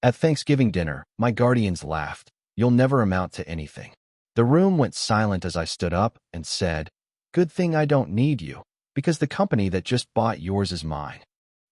At Thanksgiving dinner, my guardians laughed. "You'll never amount to anything." The room went silent as I stood up and said, "Good thing I don't need you, because the company that just bought yours is mine."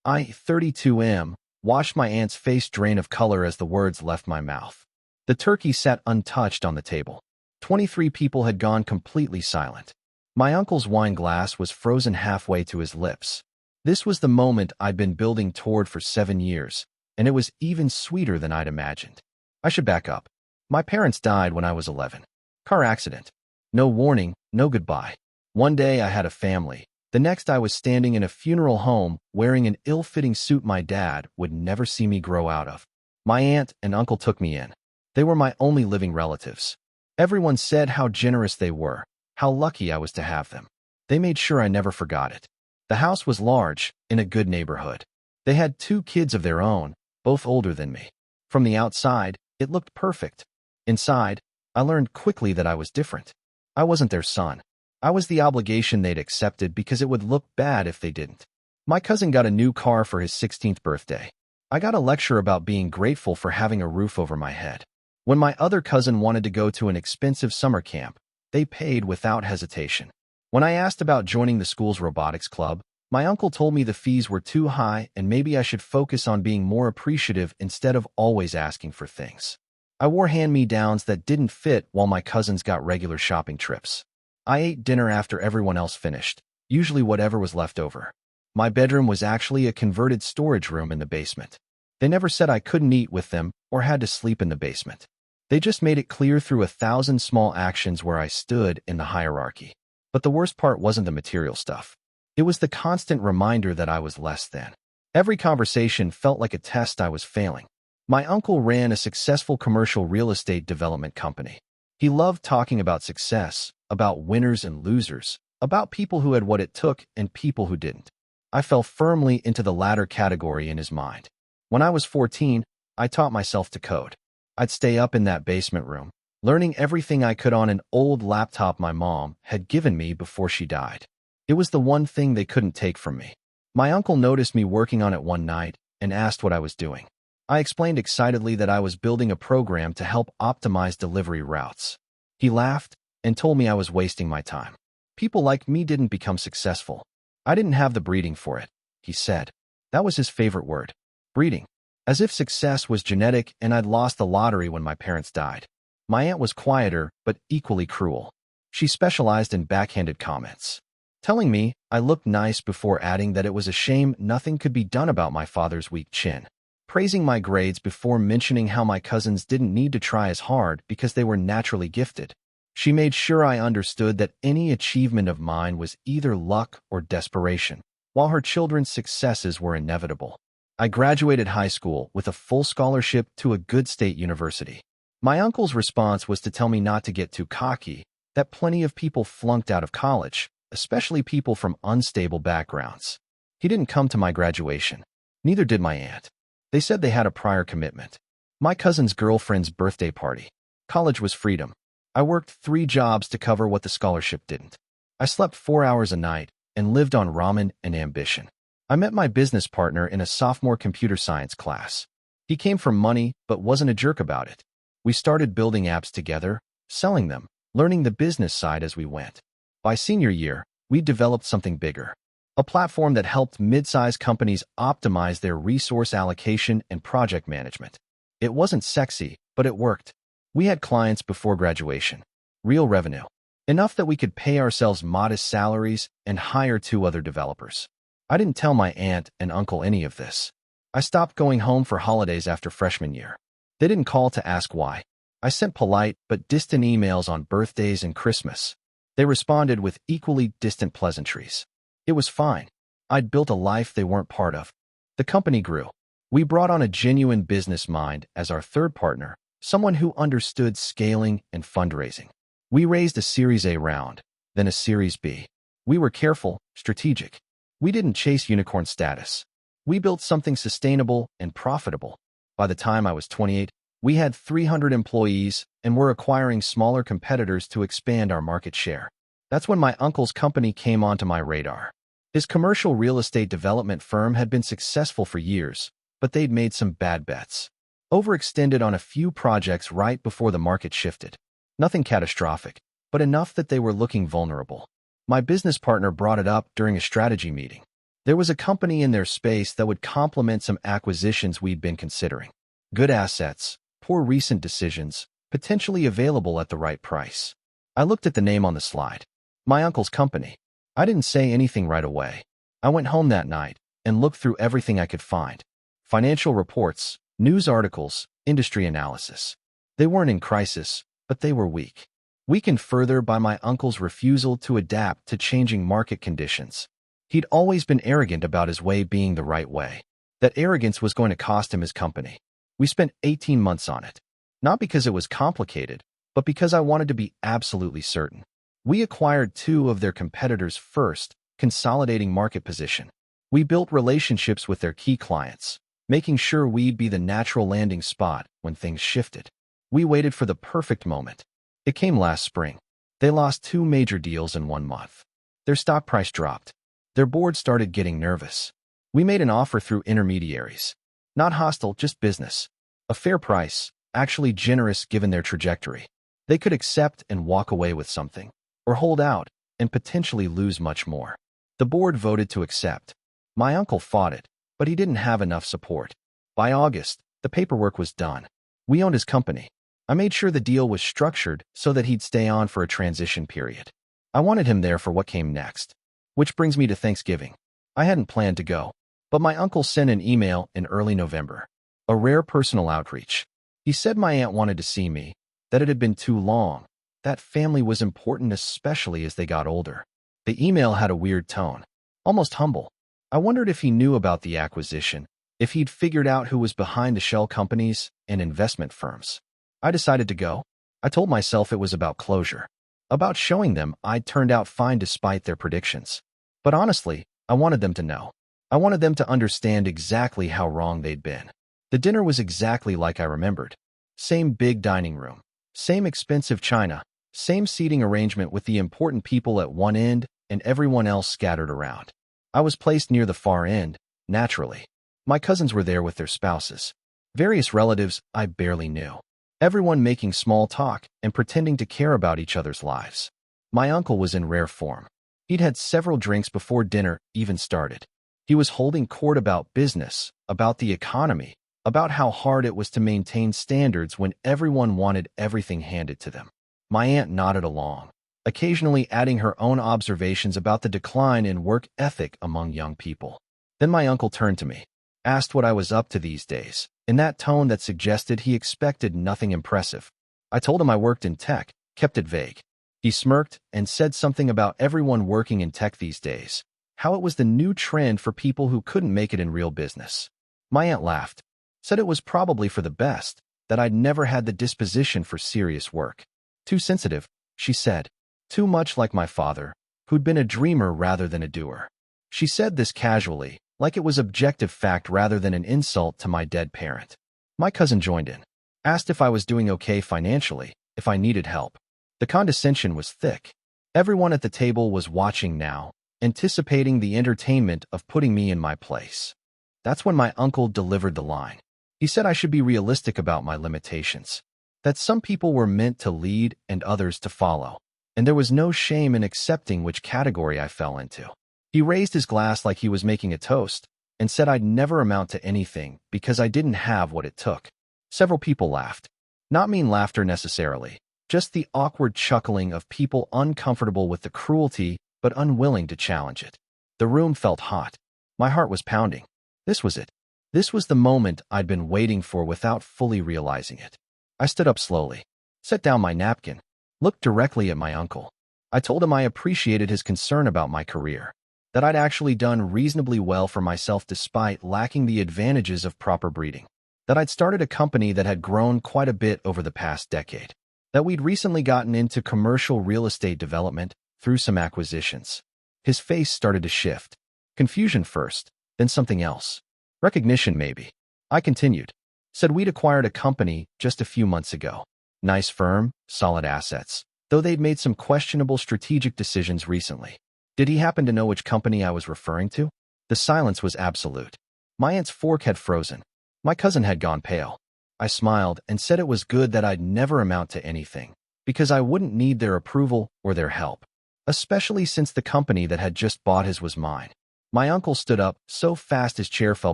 I, 32M, watched my aunt's face drain of color as the words left my mouth. The turkey sat untouched on the table. 23 people had gone completely silent. My uncle's wine glass was frozen halfway to his lips. This was the moment I'd been building toward for 7 years, and it was even sweeter than I'd imagined. I should back up. My parents died when I was 11. Car accident. No warning, no goodbye. One day I had a family. The next I was standing in a funeral home wearing an ill-fitting suit my dad would never see me grow out of. My aunt and uncle took me in. They were my only living relatives. Everyone said how generous they were, how lucky I was to have them. They made sure I never forgot it. The house was large, in a good neighborhood. They had 2 kids of their own, both older than me. From the outside, it looked perfect. Inside, I learned quickly that I was different. I wasn't their son. I was the obligation they'd accepted because it would look bad if they didn't. My cousin got a new car for his 16th birthday. I got a lecture about being grateful for having a roof over my head. When my other cousin wanted to go to an expensive summer camp, they paid without hesitation. When I asked about joining the school's robotics club, my uncle told me the fees were too high and maybe I should focus on being more appreciative instead of always asking for things. I wore hand-me-downs that didn't fit while my cousins got regular shopping trips. I ate dinner after everyone else finished, usually whatever was left over. My bedroom was actually a converted storage room in the basement. They never said I couldn't eat with them or had to sleep in the basement. They just made it clear through 1,000 small actions where I stood in the hierarchy. But the worst part wasn't the material stuff. It was the constant reminder that I was less than. Every conversation felt like a test I was failing. My uncle ran a successful commercial real estate development company. He loved talking about success, about winners and losers, about people who had what it took and people who didn't. I fell firmly into the latter category in his mind. When I was 14, I taught myself to code. I'd stay up in that basement room, learning everything I could on an old laptop my mom had given me before she died. It was the one thing they couldn't take from me. My uncle noticed me working on it one night and asked what I was doing. I explained excitedly that I was building a program to help optimize delivery routes. He laughed and told me I was wasting my time. People like me didn't become successful. I didn't have the breeding for it, he said. That was his favorite word, breeding. As if success was genetic and I'd lost the lottery when my parents died. My aunt was quieter, but equally cruel. She specialized in backhanded comments, telling me I looked nice before adding that it was a shame nothing could be done about my father's weak chin, praising my grades before mentioning how my cousins didn't need to try as hard because they were naturally gifted. She made sure I understood that any achievement of mine was either luck or desperation, while her children's successes were inevitable. I graduated high school with a full scholarship to a good state university. My uncle's response was to tell me not to get too cocky, that plenty of people flunked out of college, especially people from unstable backgrounds. He didn't come to my graduation. Neither did my aunt. They said they had a prior commitment. My cousin's girlfriend's birthday party. College was freedom. I worked 3 jobs to cover what the scholarship didn't. I slept 4 hours a night and lived on ramen and ambition. I met my business partner in a sophomore computer science class. He came from money but wasn't a jerk about it. We started building apps together, selling them, learning the business side as we went. By senior year, we developed something bigger. A platform that helped mid-sized companies optimize their resource allocation and project management. It wasn't sexy, but it worked. We had clients before graduation. Real revenue. Enough that we could pay ourselves modest salaries and hire 2 other developers. I didn't tell my aunt and uncle any of this. I stopped going home for holidays after freshman year. They didn't call to ask why. I sent polite but distant emails on birthdays and Christmas. They responded with equally distant pleasantries. It was fine. I'd built a life they weren't part of. The company grew. We brought on a genuine business mind as our third partner, someone who understood scaling and fundraising. We raised a Series A round, then a Series B. We were careful, strategic. We didn't chase unicorn status. We built something sustainable and profitable. By the time I was 28, we had 300 employees and were acquiring smaller competitors to expand our market share. That's when my uncle's company came onto my radar. His commercial real estate development firm had been successful for years, but they'd made some bad bets. Overextended on a few projects right before the market shifted. Nothing catastrophic, but enough that they were looking vulnerable. My business partner brought it up during a strategy meeting. There was a company in their space that would complement some acquisitions we'd been considering. Good assets, poor recent decisions, potentially available at the right price. I looked at the name on the slide. My uncle's company. I didn't say anything right away. I went home that night and looked through everything I could find. Financial reports, news articles, industry analysis. They weren't in crisis, but they were weak. Weakened further by my uncle's refusal to adapt to changing market conditions. He'd always been arrogant about his way being the right way. That arrogance was going to cost him his company. We spent 18 months on it. Not because it was complicated, but because I wanted to be absolutely certain. We acquired 2 of their competitors first, consolidating market position. We built relationships with their key clients, making sure we'd be the natural landing spot when things shifted. We waited for the perfect moment. It came last spring. They lost 2 major deals in 1 month. Their stock price dropped. Their board started getting nervous. We made an offer through intermediaries. Not hostile, just business. A fair price, actually generous given their trajectory. They could accept and walk away with something, or hold out and potentially lose much more. The board voted to accept. My uncle fought it, but he didn't have enough support. By August, the paperwork was done. We owned his company. I made sure the deal was structured so that he'd stay on for a transition period. I wanted him there for what came next. Which brings me to Thanksgiving. I hadn't planned to go, but my uncle sent an email in early November. A rare personal outreach. He said my aunt wanted to see me, that it had been too long, that family was important especially as they got older. The email had a weird tone, almost humble. I wondered if he knew about the acquisition, if he'd figured out who was behind the shell companies and investment firms. I decided to go. I told myself it was about closure, about showing them I'd turned out fine despite their predictions. But honestly, I wanted them to know. I wanted them to understand exactly how wrong they'd been. The dinner was exactly like I remembered. Same big dining room, same expensive china, same seating arrangement with the important people at one end and everyone else scattered around. I was placed near the far end, naturally. My cousins were there with their spouses. Various relatives I barely knew. Everyone making small talk and pretending to care about each other's lives. My uncle was in rare form. He'd had several drinks before dinner even started. He was holding court about business, about the economy, about how hard it was to maintain standards when everyone wanted everything handed to them. My aunt nodded along, occasionally adding her own observations about the decline in work ethic among young people. Then my uncle turned to me, asked what I was up to these days, in that tone that suggested he expected nothing impressive. I told him I worked in tech, kept it vague. He smirked and said something about everyone working in tech these days, how it was the new trend for people who couldn't make it in real business. My aunt laughed, said it was probably for the best, that I'd never had the disposition for serious work. Too sensitive, she said. Too much like my father, who'd been a dreamer rather than a doer. She said this casually, like it was objective fact rather than an insult to my dead parent. My cousin joined in, asked if I was doing okay financially, if I needed help. The condescension was thick. Everyone at the table was watching now, anticipating the entertainment of putting me in my place. That's when my uncle delivered the line. He said I should be realistic about my limitations, that some people were meant to lead and others to follow, and there was no shame in accepting which category I fell into. He raised his glass like he was making a toast and said I'd never amount to anything because I didn't have what it took. Several people laughed. Not mean laughter necessarily, just the awkward chuckling of people uncomfortable with the cruelty but unwilling to challenge it. The room felt hot. My heart was pounding. This was it. This was the moment I'd been waiting for without fully realizing it. I stood up slowly, set down my napkin, looked directly at my uncle. I told him I appreciated his concern about my career, that I'd actually done reasonably well for myself despite lacking the advantages of proper breeding, that I'd started a company that had grown quite a bit over the past decade, that we'd recently gotten into commercial real estate development through some acquisitions. His face started to shift. Confusion first, then something else. Recognition, maybe. I continued. Said we'd acquired a company just a few months ago. Nice firm, solid assets, though they'd made some questionable strategic decisions recently. Did he happen to know which company I was referring to? The silence was absolute. My aunt's fork had frozen. My cousin had gone pale. I smiled and said it was good that I'd never amount to anything, because I wouldn't need their approval or their help, especially since the company that had just bought his was mine. My uncle stood up so fast his chair fell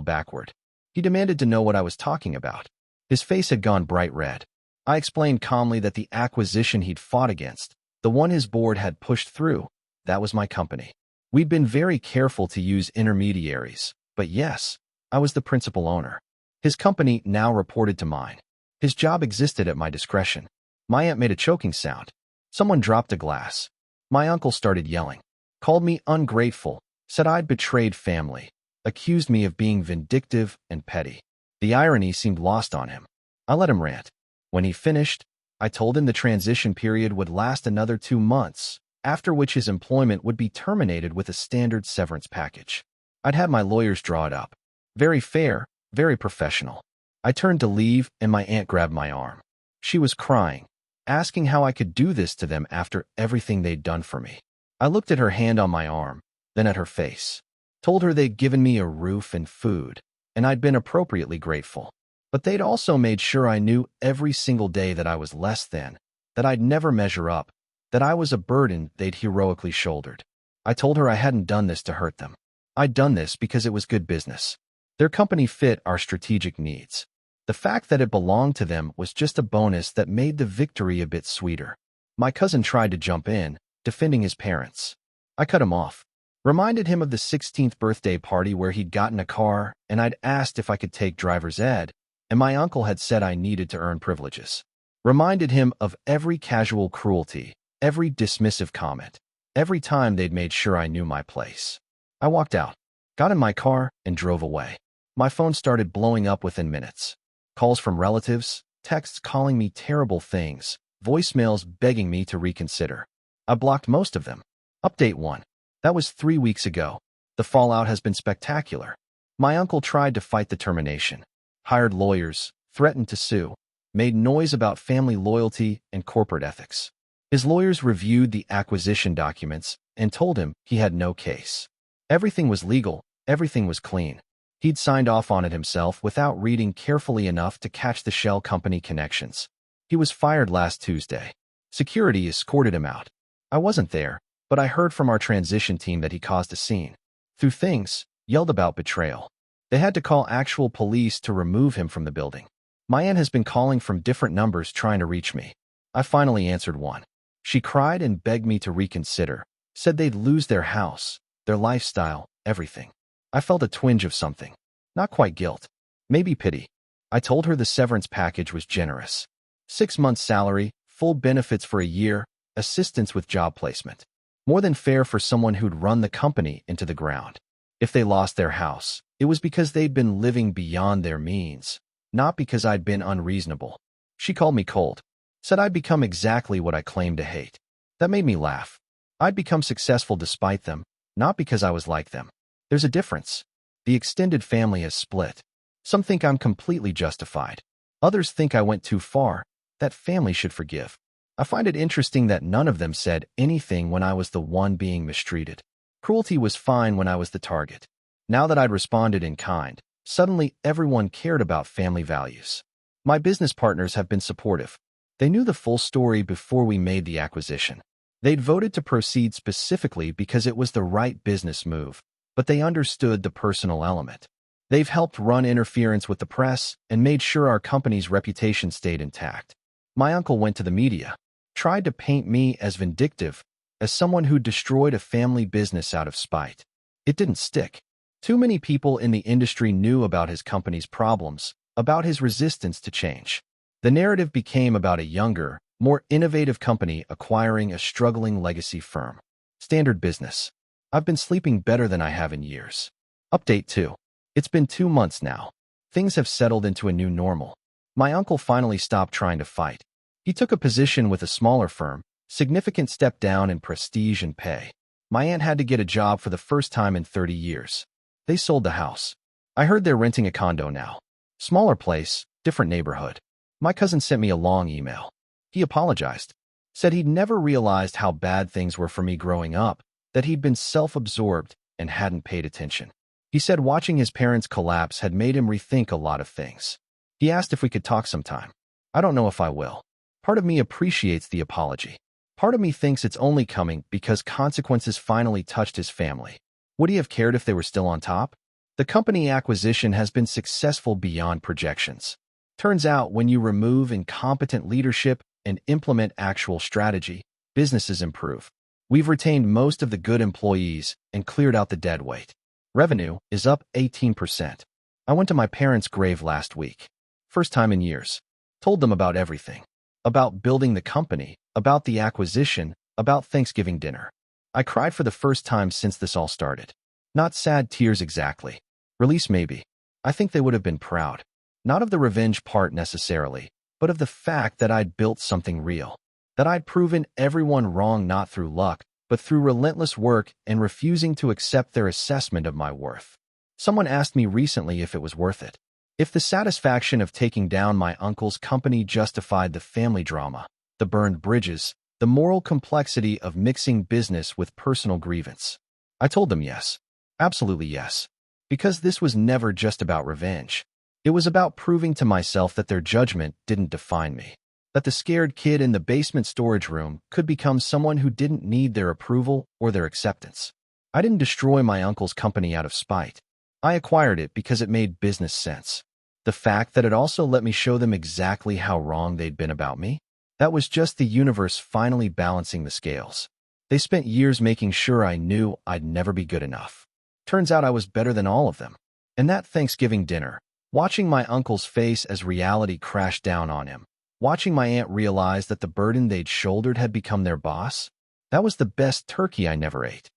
backward. He demanded to know what I was talking about. His face had gone bright red. I explained calmly that the acquisition he'd fought against, the one his board had pushed through, that was my company. We'd been very careful to use intermediaries, but yes, I was the principal owner. His company now reported to mine. His job existed at my discretion. My aunt made a choking sound. Someone dropped a glass. My uncle started yelling, called me ungrateful, said I'd betrayed family, accused me of being vindictive and petty. The irony seemed lost on him. I let him rant. When he finished, I told him the transition period would last another 2 months, after which his employment would be terminated with a standard severance package. I'd had my lawyers draw it up. Very fair, very professional. I turned to leave and my aunt grabbed my arm. She was crying, asking how I could do this to them after everything they'd done for me. I looked at her hand on my arm, then at her face. Told her they'd given me a roof and food, and I'd been appropriately grateful. But they'd also made sure I knew every single day that I was less than, that I'd never measure up, that I was a burden they'd heroically shouldered. I told her I hadn't done this to hurt them. I'd done this because it was good business. Their company fit our strategic needs. The fact that it belonged to them was just a bonus that made the victory a bit sweeter. My cousin tried to jump in, defending his parents. I cut him off. Reminded him of the 16th birthday party where he'd gotten a car and I'd asked if I could take driver's ed, and my uncle had said I needed to earn privileges. Reminded him of every casual cruelty, every dismissive comment, every time they'd made sure I knew my place. I walked out, got in my car, and drove away. My phone started blowing up within minutes. Calls from relatives, texts calling me terrible things, voicemails begging me to reconsider. I blocked most of them. Update 1. That was 3 weeks ago. The fallout has been spectacular. My uncle tried to fight the termination, hired lawyers, threatened to sue, made noise about family loyalty and corporate ethics. His lawyers reviewed the acquisition documents and told him he had no case. Everything was legal, everything was clean. He'd signed off on it himself without reading carefully enough to catch the shell company connections. He was fired last Tuesday. Security escorted him out. I wasn't there, but I heard from our transition team that he caused a scene. Threw things, yelled about betrayal. They had to call actual police to remove him from the building. My aunt has been calling from different numbers trying to reach me. I finally answered one. She cried and begged me to reconsider, said they'd lose their house, their lifestyle, everything. I felt a twinge of something. Not quite guilt. Maybe pity. I told her the severance package was generous. 6 months' salary, full benefits for a year, assistance with job placement. More than fair for someone who'd run the company into the ground. If they lost their house, it was because they'd been living beyond their means, not because I'd been unreasonable. She called me cold. Said I'd become exactly what I claimed to hate. That made me laugh. I'd become successful despite them, not because I was like them. There's a difference. The extended family has split. Some think I'm completely justified. Others think I went too far, that family should forgive. I find it interesting that none of them said anything when I was the one being mistreated. Cruelty was fine when I was the target. Now that I'd responded in kind, suddenly everyone cared about family values. My business partners have been supportive. They knew the full story before we made the acquisition. They'd voted to proceed specifically because it was the right business move, but they understood the personal element. They've helped run interference with the press and made sure our company's reputation stayed intact. My uncle went to the media, tried to paint me as vindictive, as someone who destroyed a family business out of spite. It didn't stick. Too many people in the industry knew about his company's problems, about his resistance to change. The narrative became about a younger, more innovative company acquiring a struggling legacy firm. Standard business. I've been sleeping better than I have in years. Update 2. It's been 2 months now. Things have settled into a new normal. My uncle finally stopped trying to fight. He took a position with a smaller firm, significant step down in prestige and pay. My aunt had to get a job for the first time in 30 years. They sold the house. I heard they're renting a condo now. Smaller place, different neighborhood. My cousin sent me a long email. He apologized. Said he'd never realized how bad things were for me growing up, that he'd been self-absorbed and hadn't paid attention. He said watching his parents collapse had made him rethink a lot of things. He asked if we could talk sometime. I don't know if I will. Part of me appreciates the apology. Part of me thinks it's only coming because consequences finally touched his family. Would he have cared if they were still on top? The company acquisition has been successful beyond projections. Turns out when you remove incompetent leadership and implement actual strategy, businesses improve. We've retained most of the good employees and cleared out the dead weight. Revenue is up 18%. I went to my parents' grave last week. First time in years. Told them about everything. About building the company, about the acquisition, about Thanksgiving dinner. I cried for the first time since this all started. Not sad tears exactly. Release maybe. I think they would have been proud. Not of the revenge part necessarily, but of the fact that I'd built something real. That I'd proven everyone wrong not through luck, but through relentless work and refusing to accept their assessment of my worth. Someone asked me recently if it was worth it. If the satisfaction of taking down my uncle's company justified the family drama, the burned bridges, the moral complexity of mixing business with personal grievance. I told them yes. Absolutely yes. Because this was never just about revenge. It was about proving to myself that their judgment didn't define me. That the scared kid in the basement storage room could become someone who didn't need their approval or their acceptance. I didn't destroy my uncle's company out of spite. I acquired it because it made business sense. The fact that it also let me show them exactly how wrong they'd been about me, that was just the universe finally balancing the scales. They spent years making sure I knew I'd never be good enough. Turns out I was better than all of them. And that Thanksgiving dinner, watching my uncle's face as reality crashed down on him, watching my aunt realize that the burden they'd shouldered had become their boss, that was the best turkey I never ate.